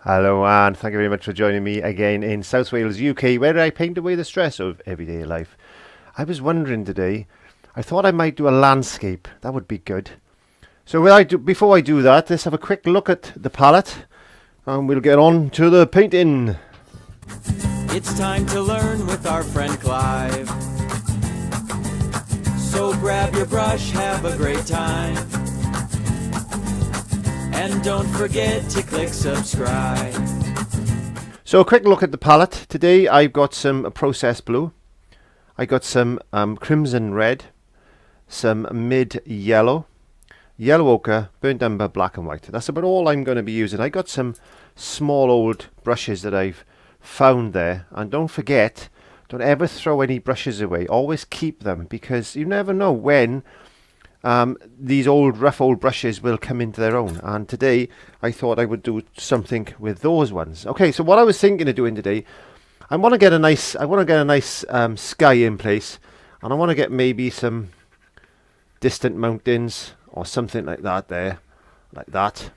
Hello and thank you very much for joining me again in South Wales, UK, where I paint away the stress of everyday life. I was wondering today, I thought I might do a landscape. That would be good. So before I do that, let's have a quick look at the palette and we'll get on to the painting. It's time to learn with our friend Clive. So grab your brush, have a great time. And don't forget to click subscribe. So a quick look at the palette. Today I've got some processed blue. I got some crimson red, some mid yellow, yellow ochre, burnt umber, black and white. That's about all I'm going to be using. I got some small old brushes that I've found there. And don't forget, don't ever throw any brushes away. Always keep them because you never know when these rough old brushes will come into their own. And today I thought I would do something with those ones. Okay, so what I was thinking of doing today, I want to get a nice sky in place, and I want to get maybe some distant mountains or something like that there, like that.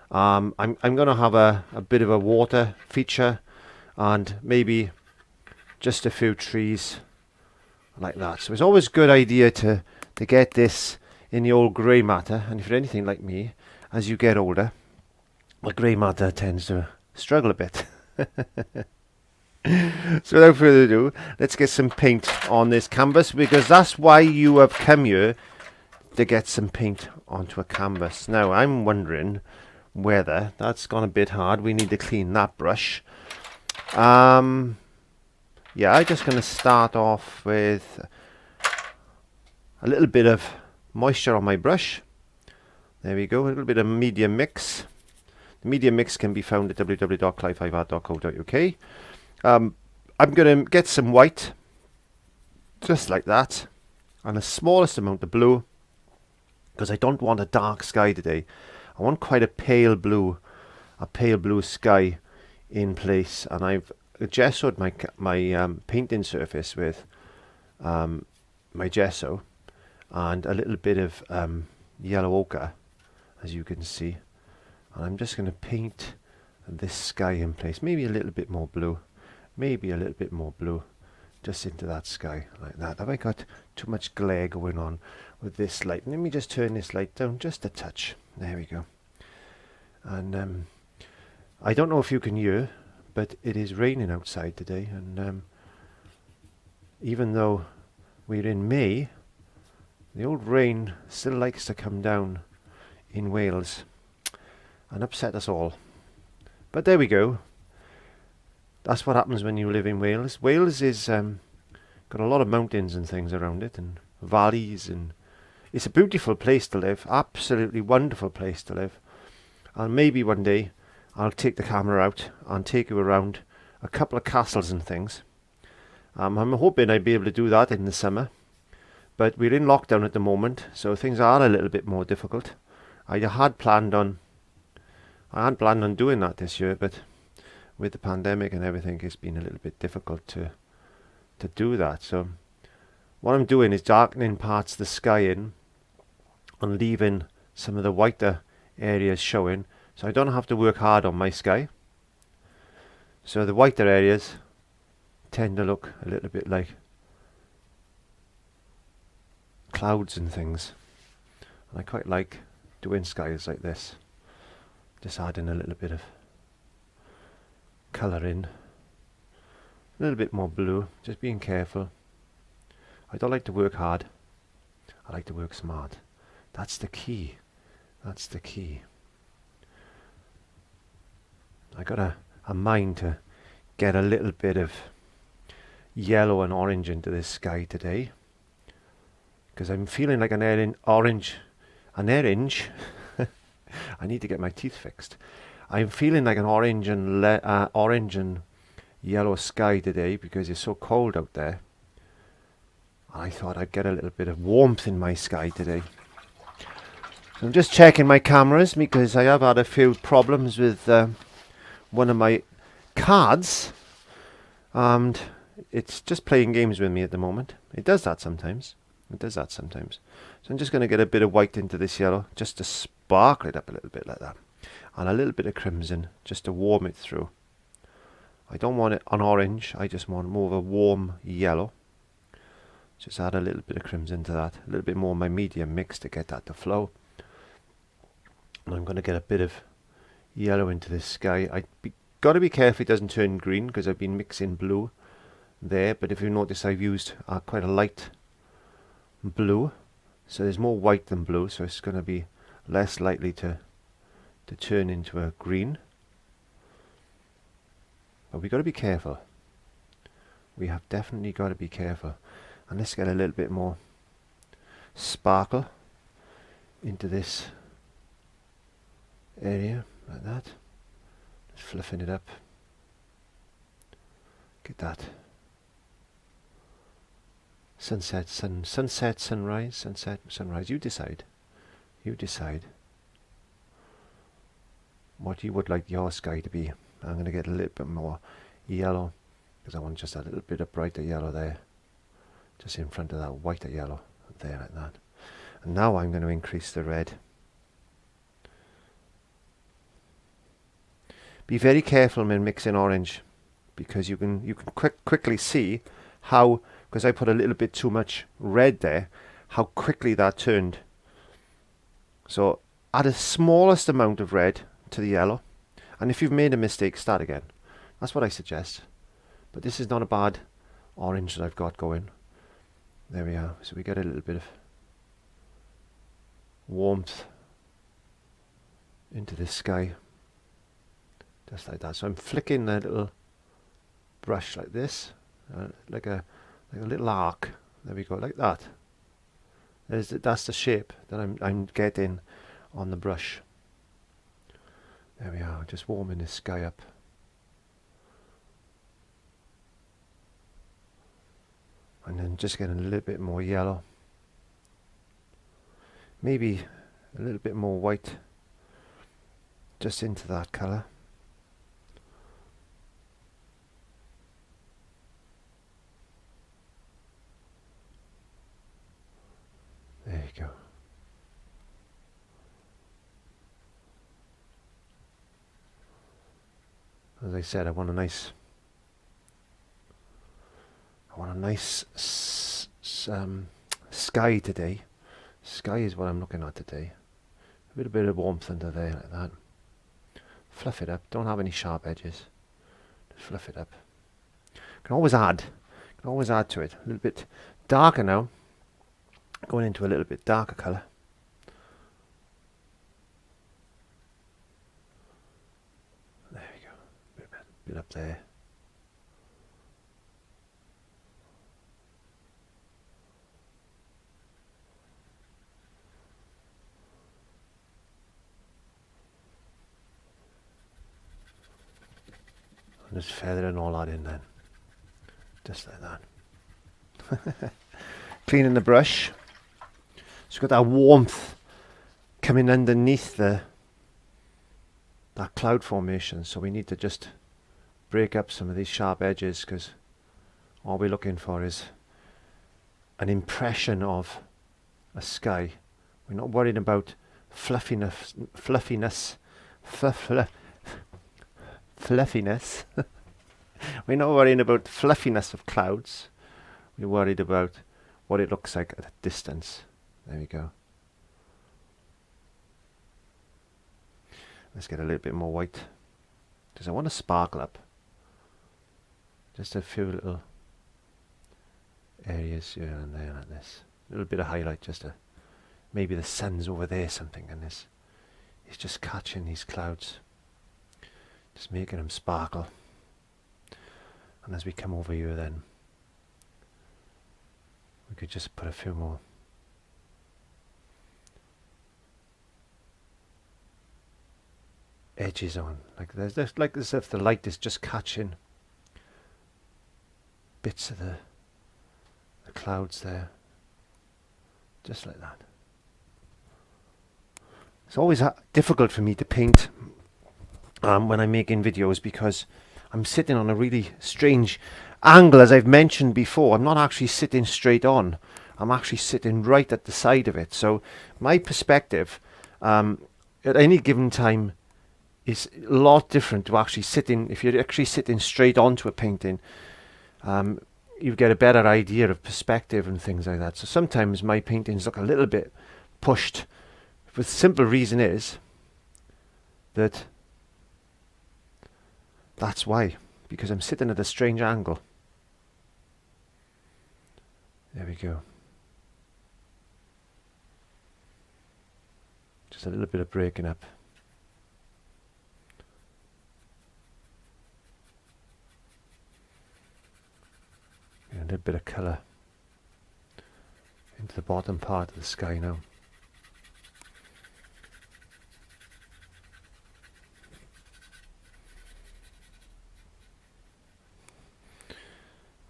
I'm going to have a bit of a water feature and maybe just a few trees like that. So it's always a good idea to get this in the old grey matter, and if you're anything like me, as you get older, the grey matter tends to struggle a bit. So without further ado, let's get some paint on this canvas, because that's why you have come here, to get some paint onto a canvas. Now I'm wondering whether that's gone a bit hard. We need to clean that brush. Yeah, I'm just going to start off with a little bit of moisture on my brush. There we go, a little bit of medium mix. The medium mix can be found at www.clive5art.co.uk. I'm going to get some white, just like that, and the smallest amount of blue, because I don't want a dark sky today. I want quite a pale blue sky in place, and I've gessoed my painting surface with my gesso and a little bit of yellow ochre, as you can see. And I'm just going to paint this sky in place, maybe a little bit more blue, just into that sky like that. Have I got too much glare going on with this light? Let me just turn this light down just a touch. There we go. And I don't know if you can hear, but it is raining outside today, and even though we're in May, the old rain still likes to come down in Wales and upset us all. But there we go. That's what happens when you live in Wales. Wales is got a lot of mountains and things around it, and valleys, and it's a beautiful place to live. Absolutely wonderful place to live. And maybe one day I'll take the camera out and take you around a couple of castles and things. I'm hoping I'll be able to do that in the summer. But we're in lockdown at the moment, so things are a little bit more difficult. I had planned on doing that this year, but with the pandemic and everything, it's been a little bit difficult to do that. So what I'm doing is darkening parts of the sky in and leaving some of the whiter areas showing, so I don't have to work hard on my sky. So the whiter areas tend to look a little bit like clouds and things, and I quite like doing skies like this, just adding a little bit of colour in, a little bit more blue, just being careful. I don't like to work hard, I like to work smart. That's the key. I got a mind to get a little bit of yellow and orange into this sky today, because I'm feeling like an orange. I need to get my teeth fixed. I'm feeling like an orange and yellow sky today because it's so cold out there. I thought I'd get a little bit of warmth in my sky today. So I'm just checking my cameras because I have had a few problems with one of my cards, and it's just playing games with me at the moment. It does that sometimes. So I'm just going to get a bit of white into this yellow just to sparkle it up a little bit like that. and a little bit of crimson just to warm it through. I don't want it an orange, I just want more of a warm yellow. Just add a little bit of crimson to that, a little bit more of my medium mix to get that to flow. And I'm going to get a bit of yellow into this sky. Got to be careful it doesn't turn green because I've been mixing blue there, but if you notice I've used quite a light blue, so there's more white than blue, so it's going to be less likely to turn into a green. But we've got to be careful. We have definitely got to be careful. And let's get a little bit more sparkle into this area, like that. Just fluffing it up. Get that. Sunset, sunrise, sunset, sunrise. You decide. You decide what you would like your sky to be. I'm going to get a little bit more yellow because I want just a little bit of brighter yellow there, just in front of that whiter yellow there, like that. And now I'm going to increase the red. Be very careful when mixing orange, because you can quickly see how, because I put a little bit too much red there, how quickly that turned. So add a smallest amount of red to the yellow, and if you've made a mistake, start again. That's what I suggest. But this is not a bad orange that I've got going. There we are. So we get a little bit of warmth into this sky, just like that. So I'm flicking a little brush like this, like a little arc. There we go, like that. That's the shape that I'm getting on the brush. There we are, just warming this sky up. And then just getting a little bit more yellow. Maybe a little bit more white just into that colour. There you go. As I said, I want a nice sky today. Sky is what I'm looking at today. A bit of warmth under there, like that. Fluff it up. Don't have any sharp edges. Just fluff it up. Can always add. Can always add to it. A little bit darker now. Going into a little bit darker colour. There we go. Bit up there. And just feathering all that in then. Just like that. Cleaning the brush. It's got that warmth coming underneath that cloud formation, so we need to just break up some of these sharp edges, because all we're looking for is an impression of a sky. We're not worried about fluffiness. We're not worrying about fluffiness of clouds. We're worried about what it looks like at a distance. There we go. Let's get a little bit more white, because I want to sparkle up. Just a few little areas here and there like this. A little bit of highlight, just to maybe the sun's over there something, and it's just catching these clouds, just making them sparkle. And as we come over here, then we could just put a few more edges on, like there's like as if the light is just catching bits of the clouds there, just like that. It's always difficult for me to paint when I'm making videos, because I'm sitting on a really strange angle. As I've mentioned before, I'm not actually sitting straight on, I'm actually sitting right at the side of it, so my perspective at any given time is a lot different to actually sitting. If you're actually sitting straight onto a painting, you get a better idea of perspective and things like that. So sometimes my paintings look a little bit pushed. The simple reason is that that's why, because I'm sitting at a strange angle. There we go. Just a little bit of breaking up. And a little bit of colour into the bottom part of the sky now.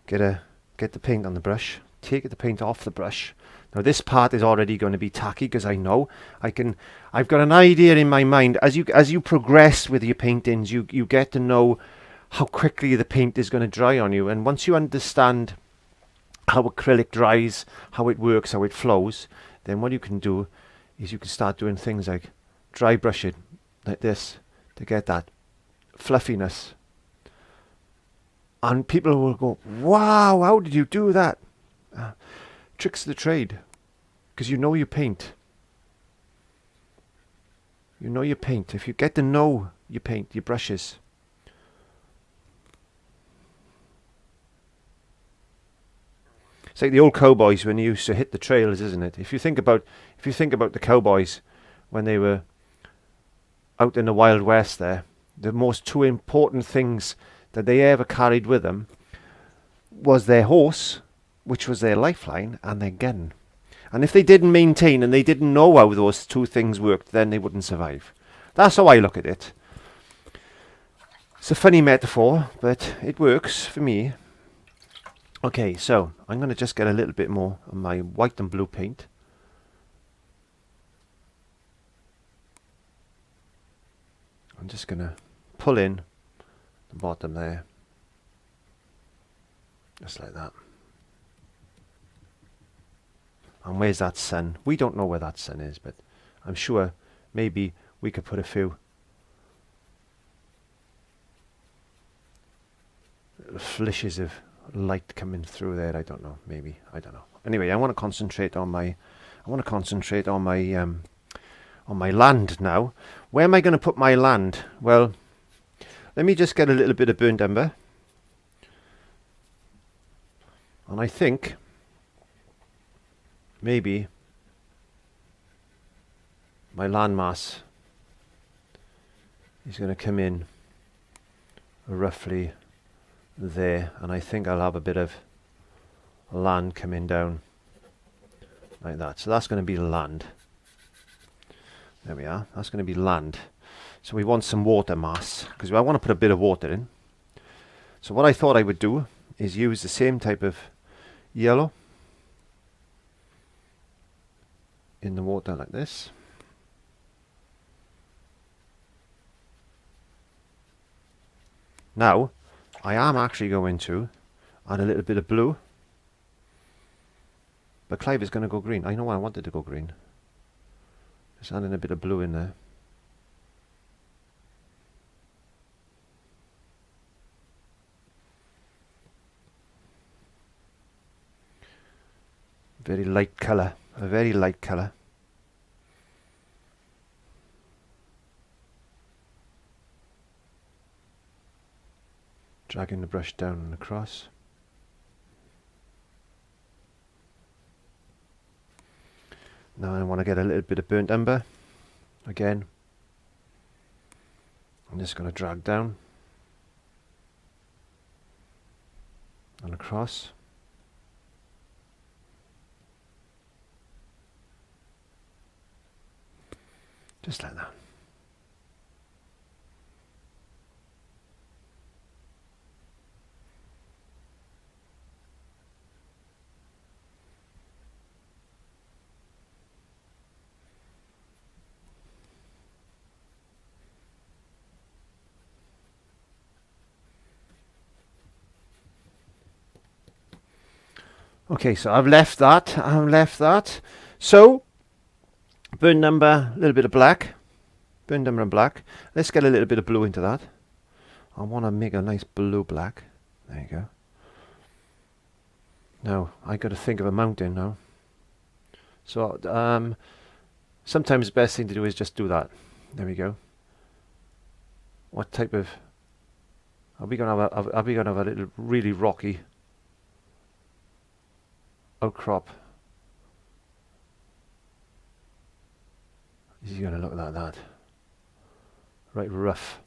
Get the paint on the brush, take the paint off the brush. Now this part is already going to be tacky because I know I've got an idea in my mind. As you progress with your paintings, you get to know how quickly the paint is going to dry on you, and once you understand how acrylic dries, how it works, how it flows, then what you can do is you can start doing things like dry brushing like this to get that fluffiness. And people will go, wow, how did you do that? Tricks of the trade. Because you know your paint. You know your paint. If you get to know your paint, your brushes. It's like the old cowboys when they used to hit the trails, isn't it? If you think about the cowboys when they were out in the Wild West there, the most two important things that they ever carried with them was their horse, which was their lifeline, and their gun. And if they didn't maintain and they didn't know how those two things worked, then they wouldn't survive. That's how I look at it. It's a funny metaphor, but it works for me. Okay, so I'm going to just get a little bit more of my white and blue paint. I'm just going to pull in the bottom there, just like that. And where's that sun? We don't know where that sun is, but I'm sure maybe we could put a few flashes of light coming through there. I don't know, maybe, I don't know. Anyway, I want to concentrate on my on my land now. Where am I going to put my land? Well, let me just get a little bit of burnt umber. And I think maybe my landmass is going to come in roughly there, and I think I'll have a bit of land coming down like that. So that's going to be land. There we are. That's going to be land. So we want some water mass, because I want to put a bit of water in. So what I thought I would do is use the same type of yellow in the water like this. Now I am actually going to add a little bit of blue, but Clive is going to go green. I know I wanted to go green. Just adding a bit of blue in there. Very light colour, a very light colour. Dragging the brush down and across. Now I want to get a little bit of burnt umber. Again, I'm just going to drag down and across. Just like that. Okay, so I've left that. So, burnt umber, a little bit of black, burnt umber and black. Let's get a little bit of blue into that. I want to make a nice blue black. There you go. Now I got to think of a mountain now. So sometimes the best thing to do is just do that. There we go. What type of? Are we gonna have a little really rocky outcrop? Is he gonna look like that? Right, rough.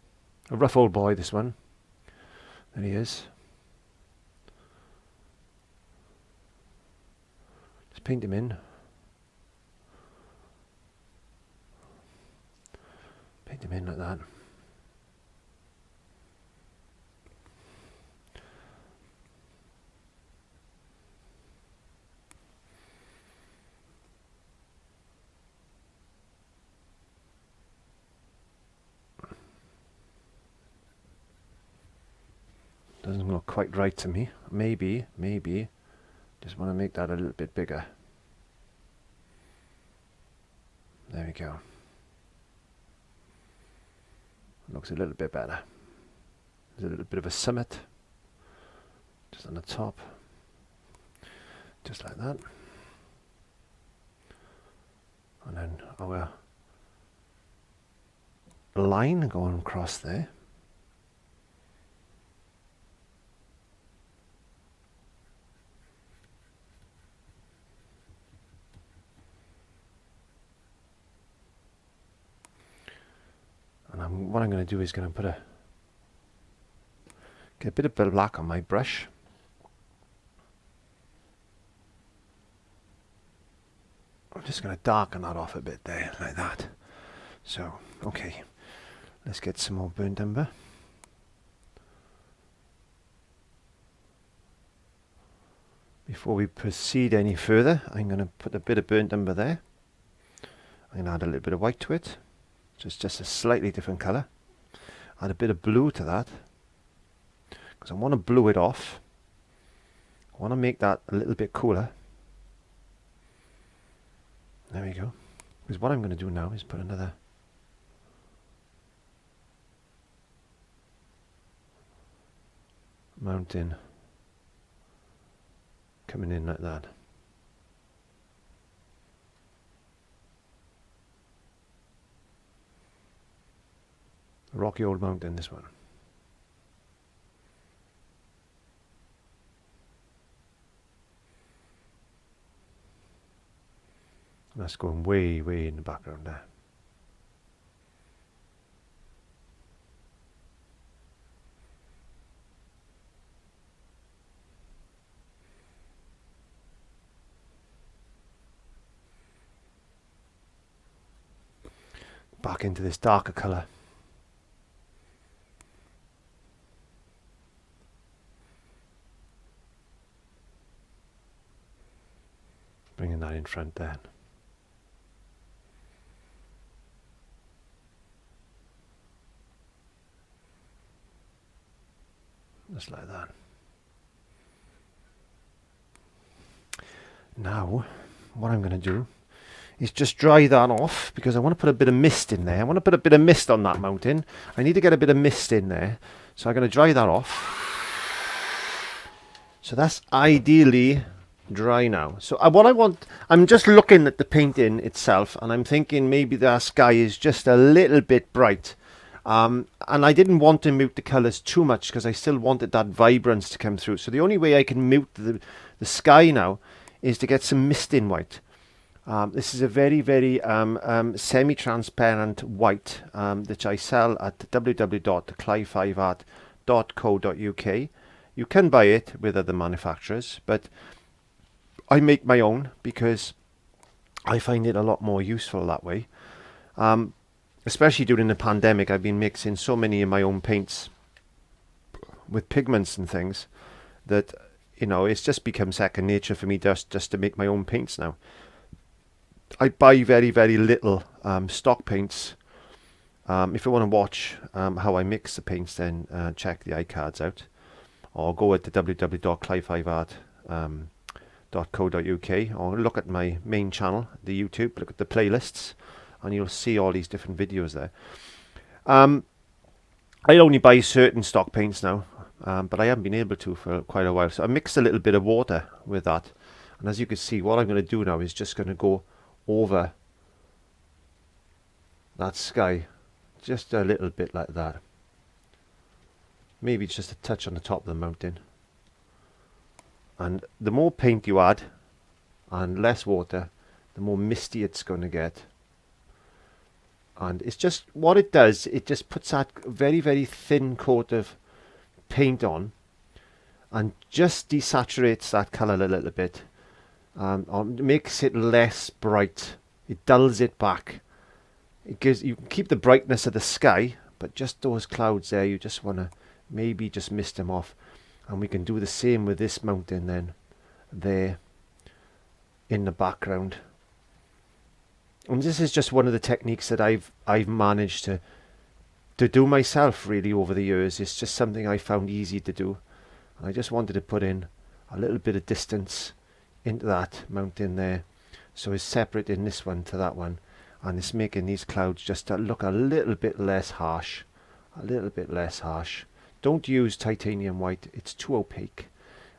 A rough old boy, this one. There he is. Just paint him in. Paint him in like that. Doesn't look quite right to me. Maybe. Just want to make that a little bit bigger. There we go. Looks a little bit better. There's a little bit of a summit. Just on the top. Just like that. And then our line going across there. And what I'm going to do is going to get a bit of black on my brush. I'm just going to darken that off a bit there, like that. So, okay, let's get some more burnt umber. Before we proceed any further, I'm going to put a bit of burnt umber there. I'm going to add a little bit of white to it. Just a slightly different colour. Add a bit of blue to that because I want to blue it off. I want to make that a little bit cooler. There we go. Because what I'm going to do now is put another mountain coming in like that. A rocky old mountain, this one. That's going way in the background there. Back into this darker colour. Bringing that in front then. Just like that. Now, what I'm going to do is just dry that off because I want to put a bit of mist in there. I want to put a bit of mist on that mountain. I need to get a bit of mist in there. So I'm going to dry that off. So that's ideally dry now. So what I want, I'm just looking at the painting itself and I'm thinking maybe that sky is just a little bit bright. And I didn't want to mute the colours too much because I still wanted that vibrance to come through. So the only way I can mute the sky now is to get some mist in white. This is a very semi-transparent white that I sell at www.clive5art.co.uk. You can buy it with other manufacturers, but I make my own because I find it a lot more useful that way. Especially during the pandemic, I've been mixing so many of my own paints with pigments and things that, you know, it's just become second nature for me just to make my own paints now. I buy very little stock paints. If you want to watch how I mix the paints, then check the iCards out, or go at the www.clive5art.co.uk, or look at my main channel, the YouTube, look at the playlists, and you'll see all these different videos there. I only buy certain stock paints now, but I haven't been able to for quite a while. So I mixed a little bit of water with that. And as you can see, what I'm going to do now is just going to go over that sky. Just a little bit like that. Maybe just a touch on the top of the mountain. And the more paint you add, and less water, the more misty it's going to get. And it's just, what it does, it just puts that very, very thin coat of paint on and just desaturates that colour a little bit, or makes it less bright. It dulls it back. It gives, you can keep the brightness of the sky, but just those clouds there, you just want to maybe just mist them off. And we can do the same with this mountain then, there in the background. And this is just one of the techniques that I've managed to do myself really over the years. It's just something I found easy to do. And I just wanted to put in a little bit of distance into that mountain there. So it's separating this one to that one. And it's making these clouds just to look a little bit less harsh. A little bit less harsh. Don't use titanium white. It's too opaque.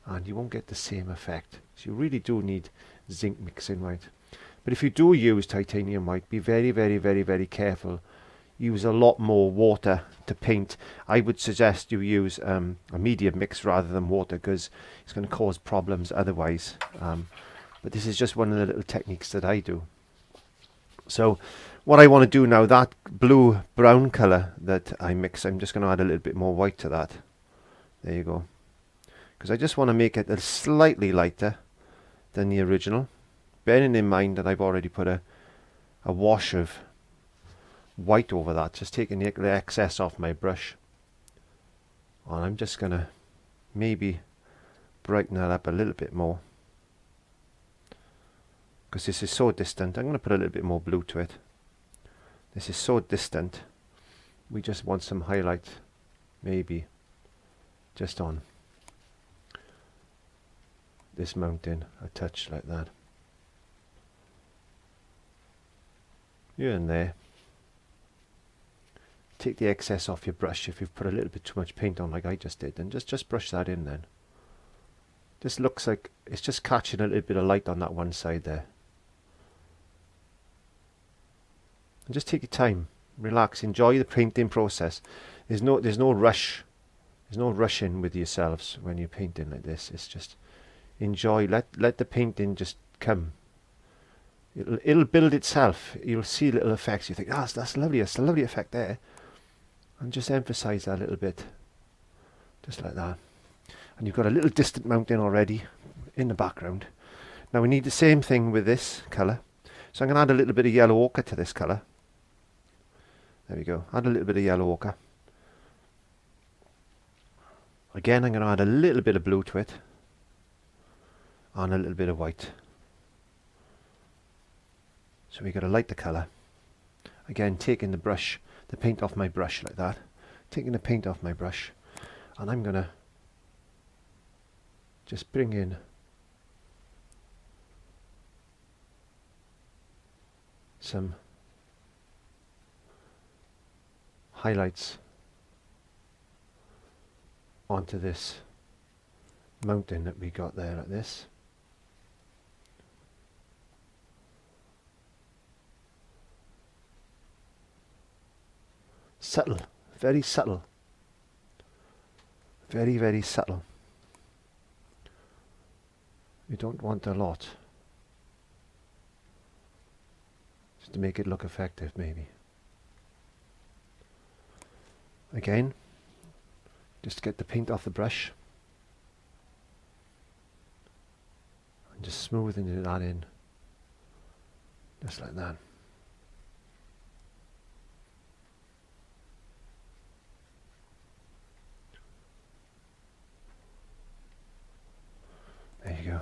And you won't get the same effect. So you really do need zinc mixing white. But if you do use titanium white, be very, very, very, very careful. Use a lot more water to paint. I would suggest you use a medium mix rather than water, because it's going to cause problems otherwise. But this is just one of the little techniques that I do. So what I want to do now, that blue-brown colour that I mix, I'm just going to add a little bit more white to that. There you go. Because I just want to make it a slightly lighter than the original. Bearing in mind that I've already put a wash of white over that, just taking the excess off my brush. And I'm just going to maybe brighten that up a little bit more. Because this is so distant, I'm going to put a little bit more blue to it. This is so distant, we just want some highlight, maybe, just on this mountain, a touch like that. Here and there. Take the excess off your brush if you've put a little bit too much paint on like I just did, and just brush that in then. This looks like it's just catching a little bit of light on that one side there. And just take your time, relax, enjoy the painting process. There's no rush. There's no rushing with yourselves when you're painting like this. It's just enjoy, let the painting just come. It'll build itself. You'll see little effects. You think, ah, that's lovely. That's a lovely effect there. And just emphasize that a little bit. Just like that. And you've got a little distant mountain already in the background. Now we need the same thing with this colour. So I'm going to add a little bit of yellow ochre to this colour. There we go. Add a little bit of yellow ochre. Again, I'm going to add a little bit of blue to it. And a little bit of white. So we've got to light the colour. Again, taking the brush, the paint off my brush like that. Taking the paint off my brush. And I'm going to just bring in some highlights onto this mountain that we got there like this. Subtle, very subtle. Very, very subtle. You don't want a lot. Just to make it look effective, maybe. Again, just get the paint off the brush. And just smoothing that in. Just like that. There you go.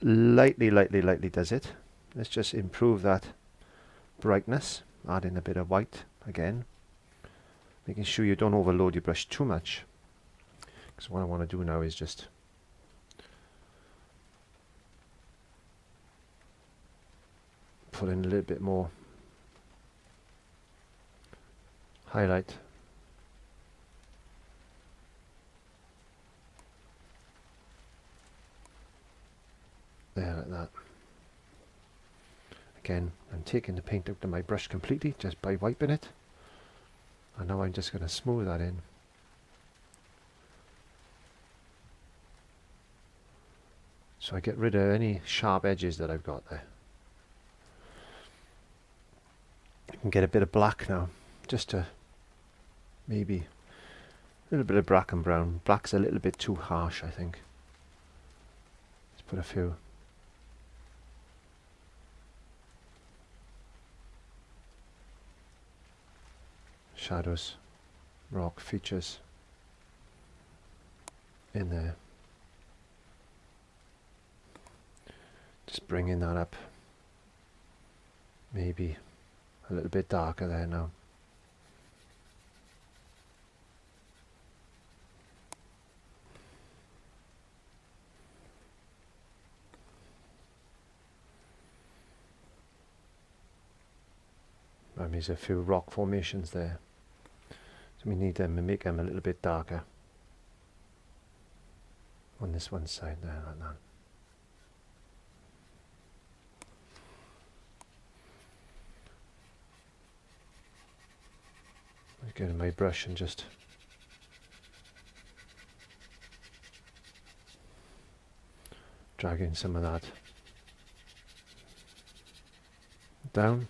Lightly, lightly, lightly does it. Let's just improve that brightness. Add in a bit of white again. Making sure you don't overload your brush too much. Because what I want to do now is just put in a little bit more highlight. There, like that. Again, I'm taking the paint out of my brush completely just by wiping it. And now I'm just going to smooth that in. So I get rid of any sharp edges that I've got there. I can get a bit of black now, just to maybe a little bit of black and brown. Black's a little bit too harsh, I think. Let's put a few. Shadows, rock features in there. Just bringing that up. Maybe a little bit darker there now. There's a few rock formations there. So we need them to make them a little bit darker. On this one side there, like that. I'm getting my brush and just dragging some of that down.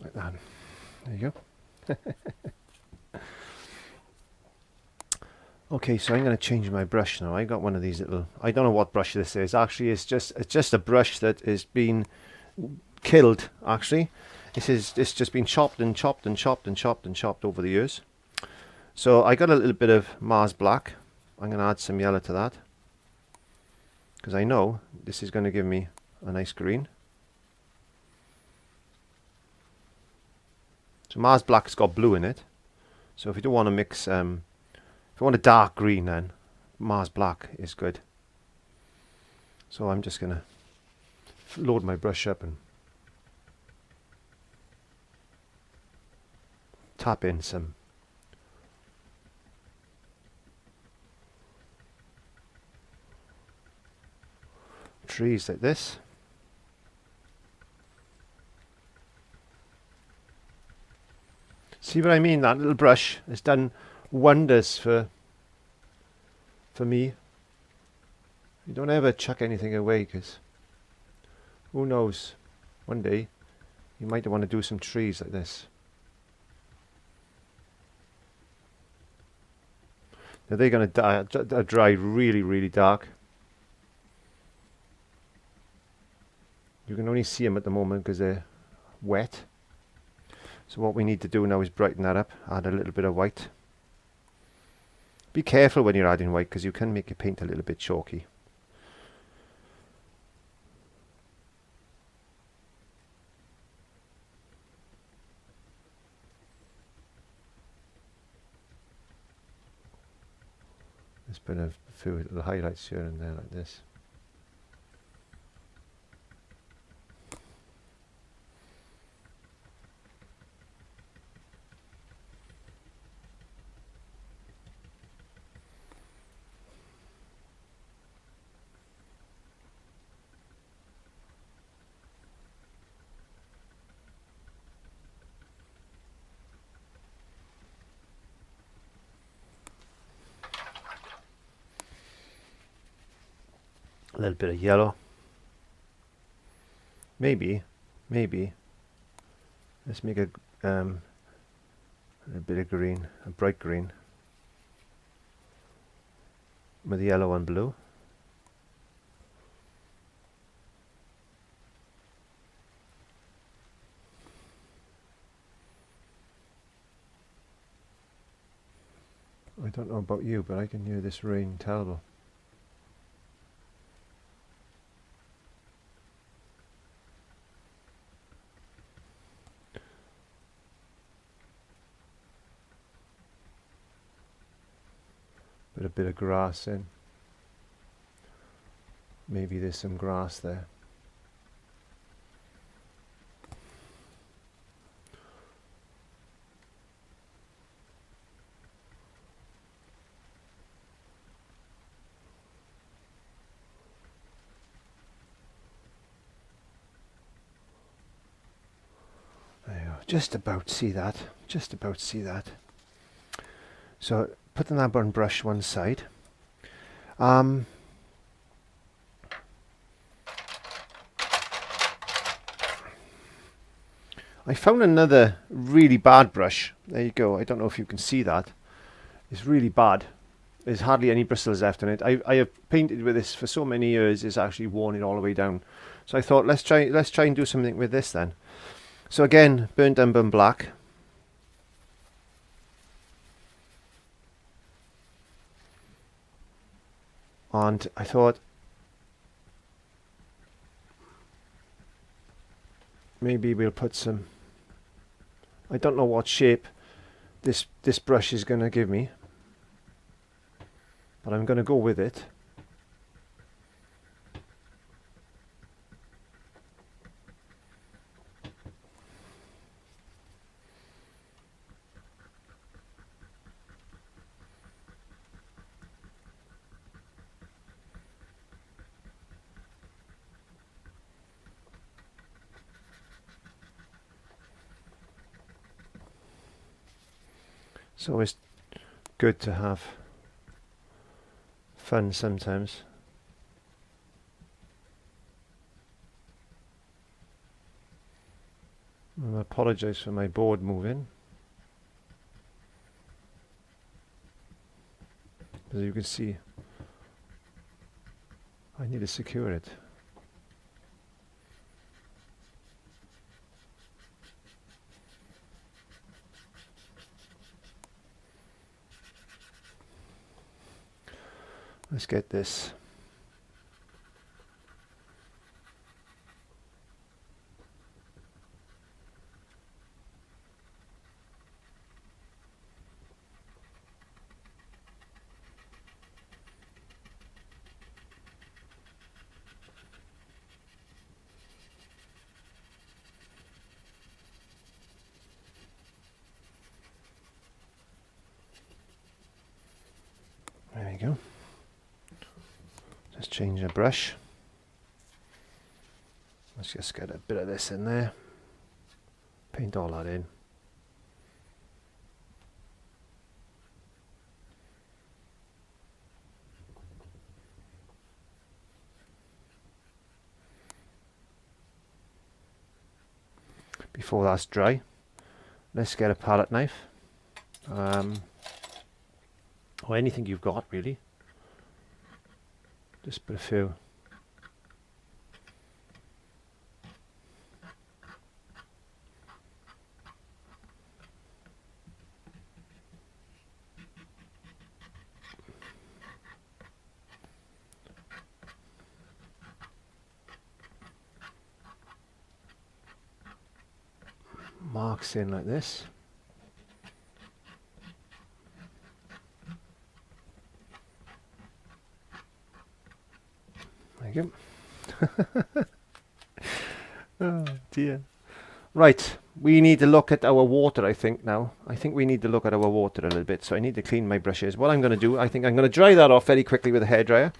Like that. There you go. Okay, so I'm going to change my brush now. I got one of these little, I don't know what brush this is. Actually, it's just a brush that is being killed. Actually, it's just been chopped and chopped and chopped and chopped and chopped over the years. So I got a little bit of Mars black. I'm going to add some yellow to that because I know this is going to give me a nice green. So Mars black's got blue in it. So if you don't want to mix, if you want a dark green, then Mars black is good. So I'm just going to load my brush up and tap in some trees like this. See what I mean? That little brush has done wonders for me. You don't ever chuck anything away, because who knows, one day you might want to do some trees like this. Now they're going to dry really, really dark. You can only see them at the moment because they're wet. So what we need to do now is brighten that up, add a little bit of white. Be careful when you're adding white because you can make your paint a little bit chalky. There's been a few little highlights here and there like this. A little bit of yellow. Maybe. Let's make a bit of green, a bright green, with yellow and blue. I don't know about you, but I can hear this rain terrible. Put a bit of grass in. Maybe there's some grass there. There you go. Just about see that. Just about see that. So putting that on brush one side. I found another really bad brush. There you go. I don't know if you can see that. It's really bad. There's hardly any bristles left in it. I have painted with this for so many years. It's actually worn it all the way down. So I thought let's try and do something with this then. So again, burnt umber and black. And I thought maybe we'll put some, I don't know what shape this brush is going to give me, but I'm going to go with it. It's always good to have fun sometimes. I apologise for my board moving. As you can see, I need to secure it. Let's get this. There we go. Just change the brush. Let's just get a bit of this in there. Paint all that in. Before that's dry, let's get a palette knife. Or anything you've got really. Just put a few. Marks in like this. There you go. Oh dear. Right, we need to look at our water, I think now. I think we need to look at our water a little bit, so I need to clean my brushes. What I'm going to do, I think I'm going to dry that off very quickly with a hairdryer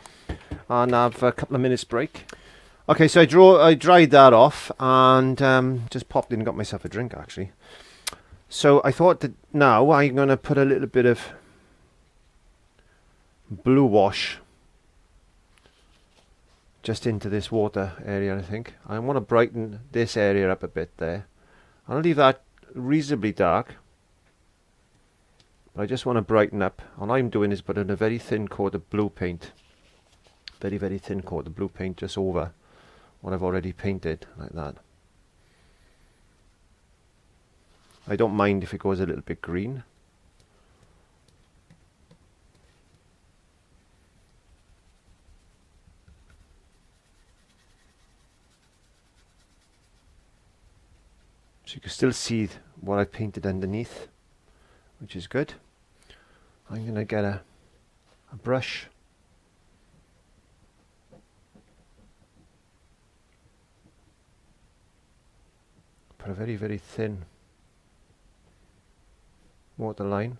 and have a couple of minutes break. Okay, so I dried that off and just popped in and got myself a drink actually. So I thought that now I'm going to put a little bit of blue wash just into this water area. I think I want to brighten this area up a bit there. I'll leave that reasonably dark, but I just want to brighten up. All I'm doing is putting a very thin coat of blue paint, very thin coat of blue paint just over what I've already painted, like that. I don't mind if it goes a little bit green. So you can still see what I painted underneath, which is good. I'm going to get a brush for a very, very thin waterline.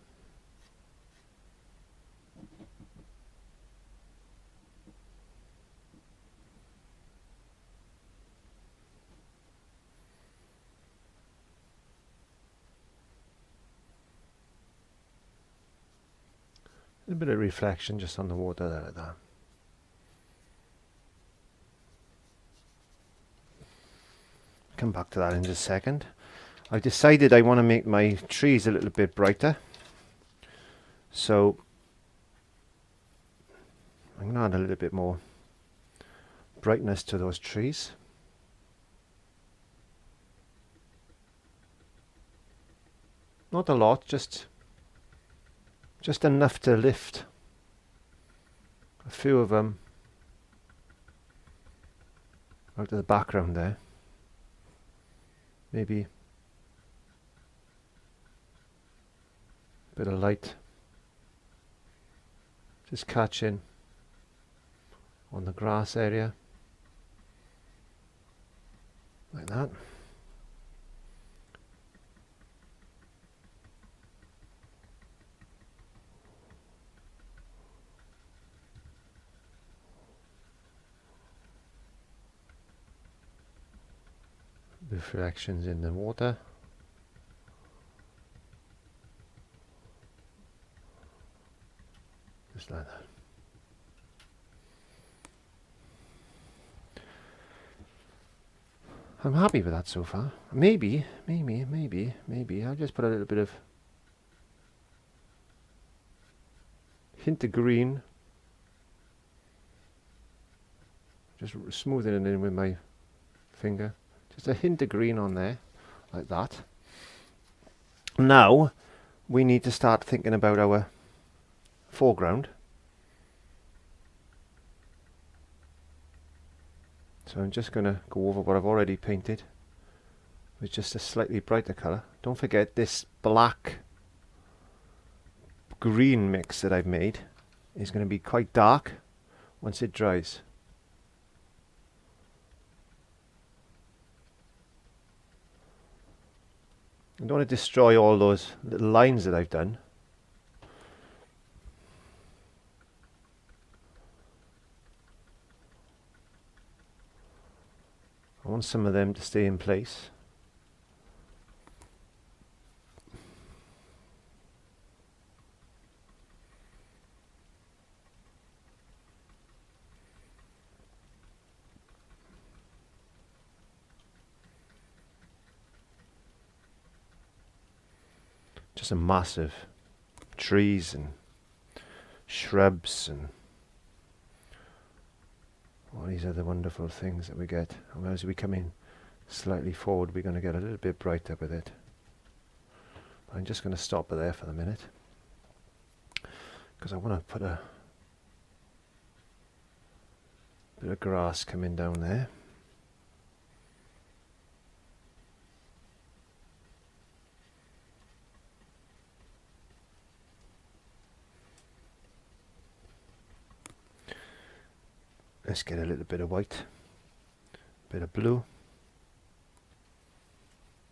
A bit of reflection just on the water there like that. Come back to that in just a second. I've decided I want to make my trees a little bit brighter. So I'm going to add a little bit more brightness to those trees. Not a lot, just enough to lift a few of them out of the background there. Maybe a bit of light just catching on the grass area like that. Reflections in the water. Just like that. I'm happy with that so far. Maybe I'll just put a little bit of hint of green. Just smoothing it in with my finger. Just a hint of green on there, like that. Now, we need to start thinking about our foreground. So I'm just going to go over what I've already painted with just a slightly brighter colour. Don't forget this black green mix that I've made is going to be quite dark once it dries. I don't want to destroy all those little lines that I've done. I want some of them to stay in place. Just a massive trees and shrubs and all these other wonderful things that we get. And as we come in slightly forward, we're going to get a little bit brighter with it. I'm just going to stop it there for the minute because I want to put a bit of grass coming down there. Let's get a little bit of white, bit of blue,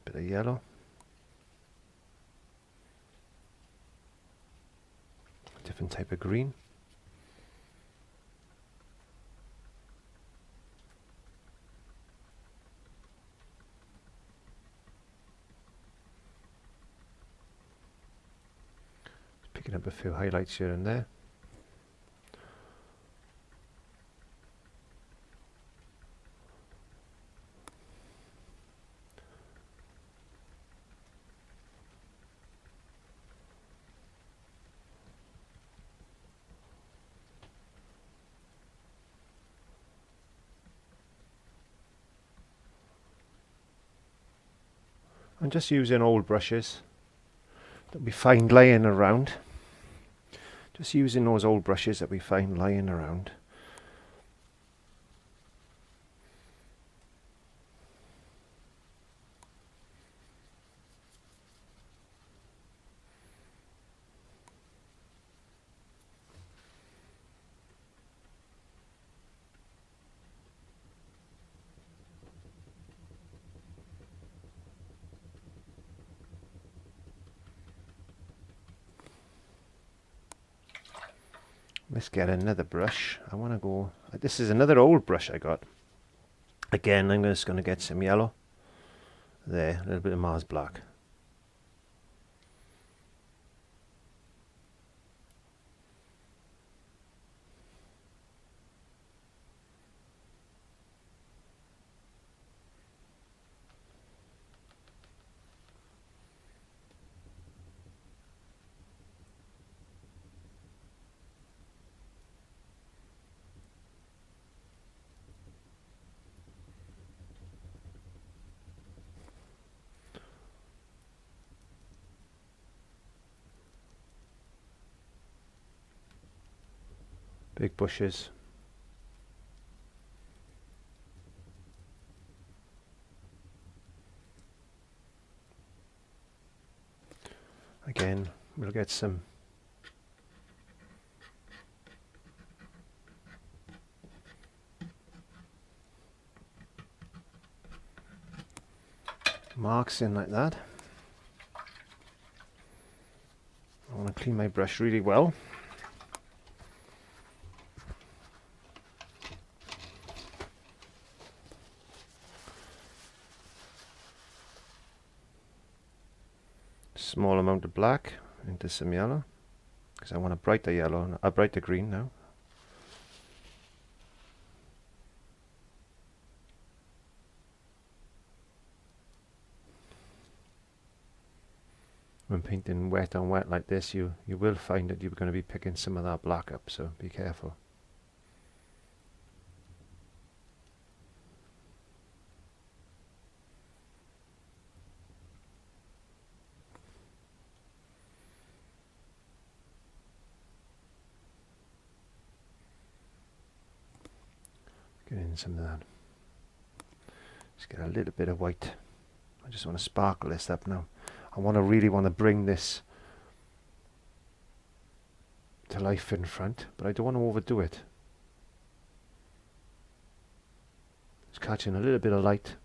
bit of yellow, different type of green. Picking up a few highlights here and there. I'm just using old brushes that we find laying around. Just using those old brushes that we find lying around. Let's get another brush. I want to go, this is another old brush I got. Again, I'm just going to get some yellow. There, a little bit of Mars black. Big bushes. Again, we'll get some marks in like that. I want to clean my brush really well. Small amount of black into some yellow, because I want a brighter yellow, a brighter green now. When painting wet on wet like this, you will find that you're going to be picking some of that black up, so be careful. Get in some of that. Just get a little bit of white. I just want to sparkle this up now. I really want to bring this to life in front, but I don't want to overdo it. Just catching a little bit of light.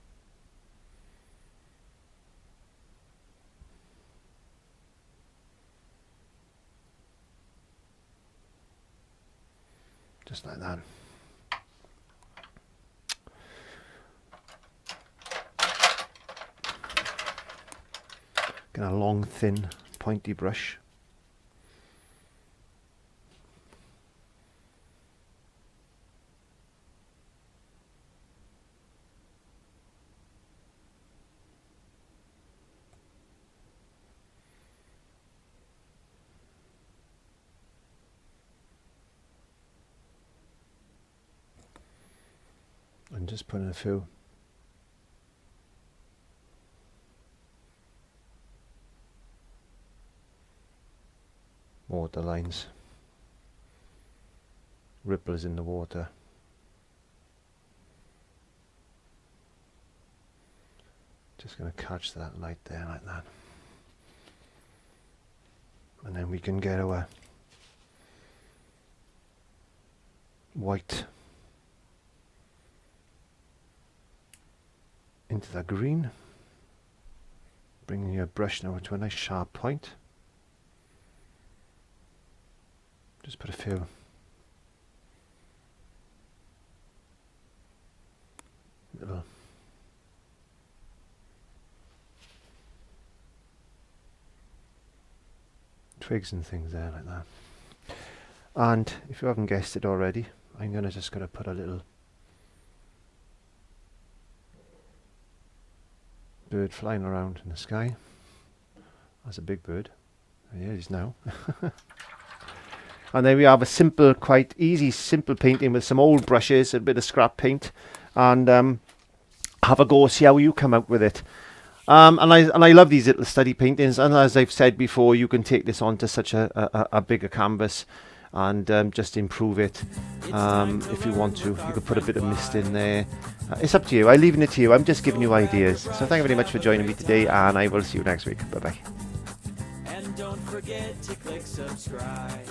Just like that. Get a long, thin, pointy brush. And just put in a few water lines, ripples in the water. Just going to catch that light there like that, and then we can get our white into the green, bringing your brush now to a nice sharp point. Just put a few little twigs and things there like that. And if you haven't guessed it already, I'm just gonna put a little bird flying around in the sky. That's a big bird. There he is now. And then we have a simple, quite easy, simple painting with some old brushes, a bit of scrap paint, and have a go, see how you come out with it. And I love these little study paintings, and as I've said before, you can take this onto such a bigger canvas and just improve it if you want to. You could put a bit of mist in there. It's up to you. I'm leaving it to you. I'm just giving you ideas. So thank you very much for joining me today, and I will see you next week. Bye bye. And don't forget to click subscribe.